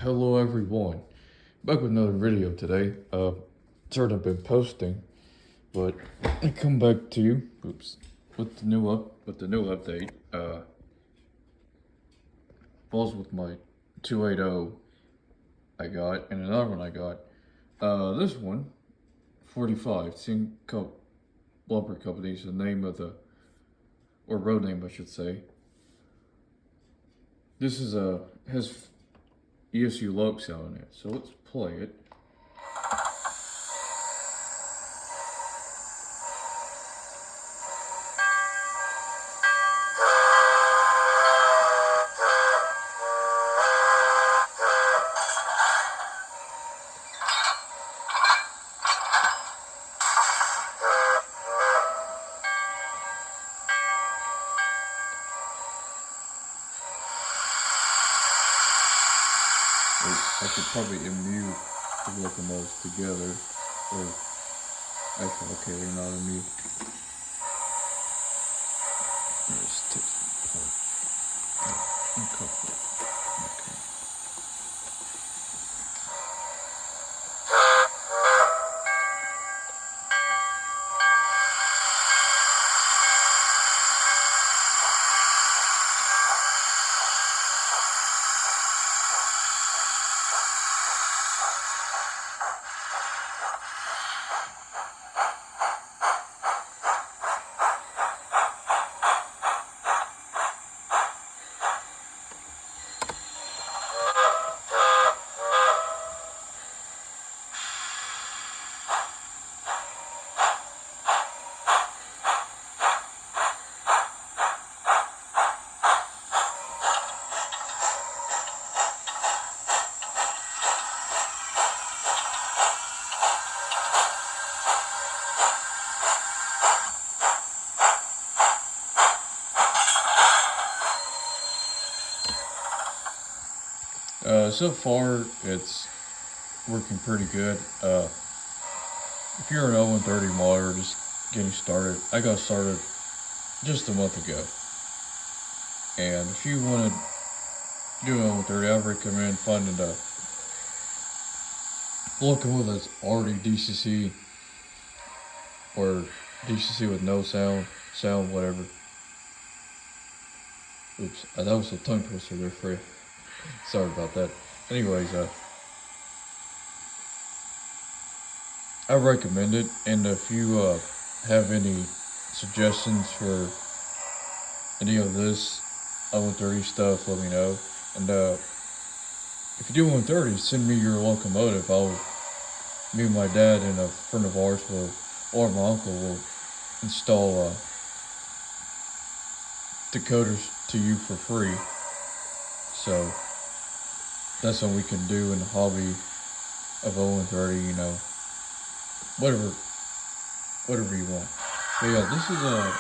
Hello everyone, back with another video today. Sorry I've been posting, but I come back to you. Oops, with the new update. Falls with my 280 I got, and another one I got. This one, 45. Same lumber companies. The name of or road name I should say. This is has ESU Lux out in it, so let's play it. I could probably immune the locomotives together, or actually, okay, they're not immune. Just take them apart. Uncouple it. Okay. So far, it's working pretty good. If you're an on30 modder just getting started, I got started just a month ago. And if you want to do an on30, I recommend finding a locomotive that's already DCC or DCC with no sound, whatever. Oops, that was a tongue twister there for you. Sorry about that. Anyways, I recommend it, and if you have any suggestions for any of this on30 stuff, let me know. And if you do on30, send me your locomotive. Me and my dad and a friend of ours or my uncle will install decoders to you for free. So that's what we can do in the hobby of on30, you know, whatever you want. But yeah, this is our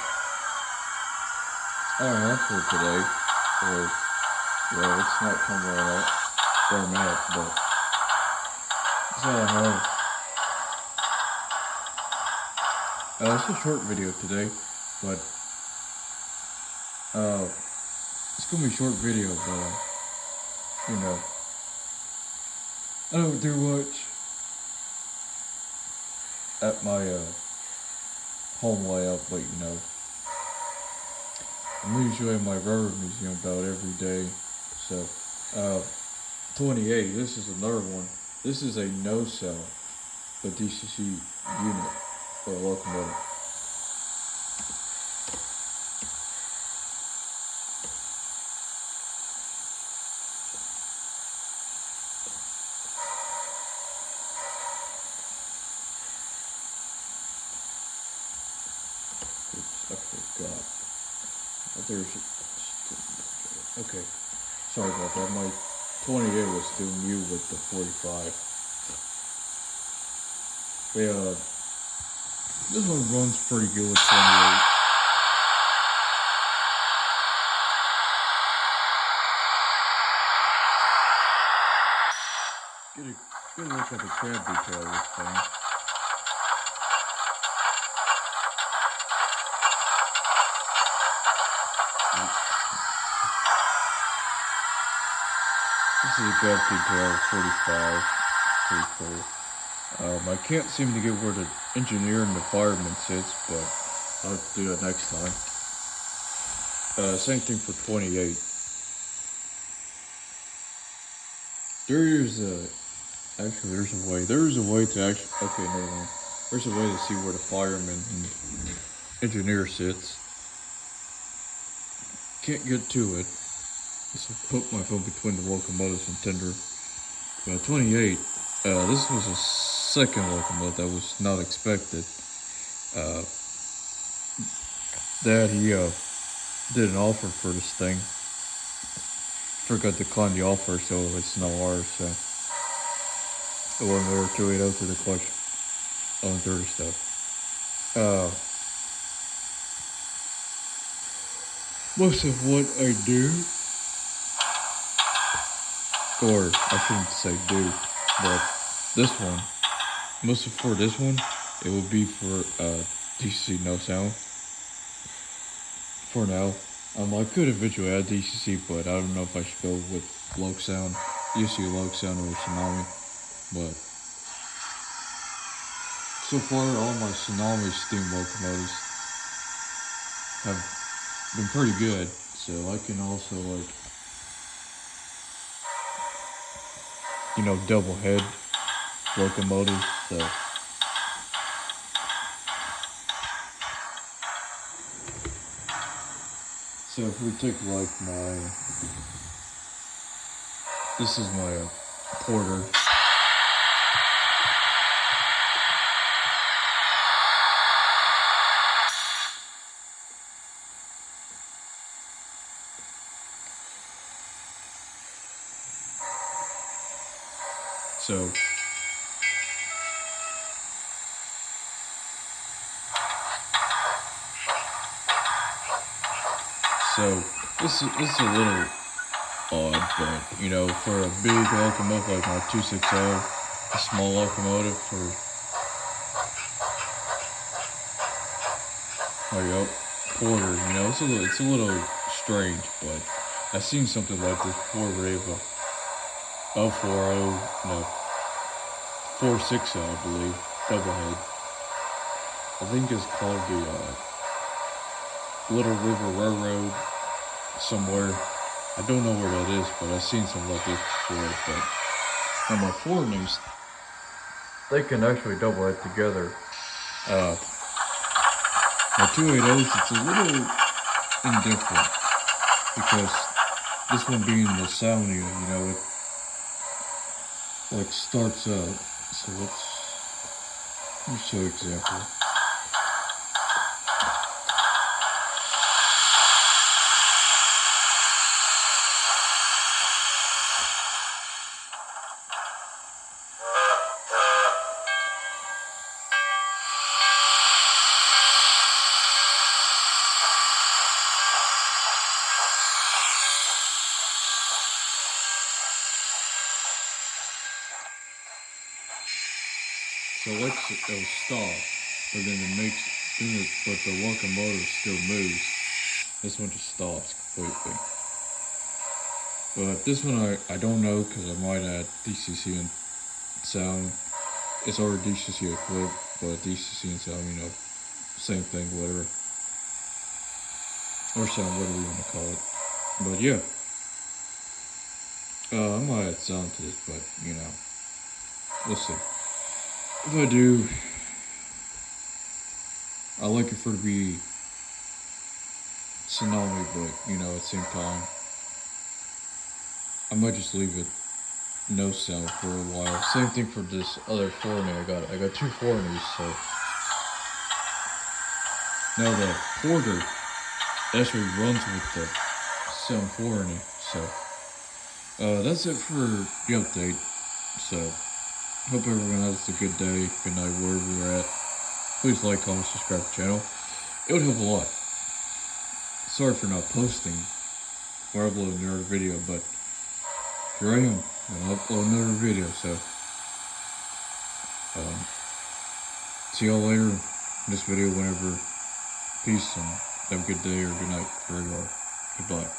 for today. Or yeah, it's not coming right up, burn up, but that's all I have. It's a short video today, but it's gonna be a short video, but you know, I don't do much at my home layout, but you know, I'm usually in my railroad museum about every day. So 28, this is another one. This is a no cell, but DCC unit for a locomotive. Oops, I forgot. Okay, sorry about that. My 28 was still new with the 45. But this one runs pretty good with 28. Get a look at the cab detail of this thing. This This is a depth detail 45. Pretty cool. I can't seem to get where the engineer and the fireman sits, but I'll have to do it next time. Same thing for 28. There's a way. There's a way to actually. Okay, never mind. There's a way to see where the fireman and engineer sits. Can't get to it. So put my phone between the locomotives and tender. 28. This was a second locomotive that was not expected. Dad, he did an offer for this thing. Forgot to decline the offer, so it's not ours. So it wasn't there 280 to the collection on 30 stuff. Most of what I do, or I shouldn't say do, but this one, for this one, it will be for DCC no sound. For now, I could eventually add DCC, but I don't know if I should go with low sound, DCC low sound or Tsunami. But so far, all my Tsunami steam locomotives have been pretty good. So I can also double head locomotives. So if we take this is my Porter. So it's a little odd, but for a big locomotive like my 260, a small locomotive for Porter, it's a little strange, but I've seen something like this before where they have a 460, I believe, double head. I think it's called the Little River Railroad somewhere. I don't know where that is, but I've seen something like this before. But on my 490s, they can actually double head together. My 280s, it's a little indifferent because this one being the sound unit, it starts up. So let me show you an example. So it'll stop, but then but the locomotive still moves. This one just stops completely. But this one I don't know because I might add DCC and sound. It's already DCC equipped, but DCC and sound, same thing, whatever. Or sound, whatever you want to call it. But yeah. I might add sound to this, but we'll see. If I do, I like it for it to be Tsunami, but at the same time, I might just leave it no sound for a while. Same thing for this other 490 I got two 490s, so now the Porter actually runs with the sound 490. So that's it for the update. So hope everyone has a good day, good night, wherever you're at. Please like, comment, subscribe to the channel. It would help a lot. Sorry for not posting or uploading another video, but here I am. I'll upload another video, so see y'all later in this video whenever. Peace and have a good day or good night wherever you are. Goodbye.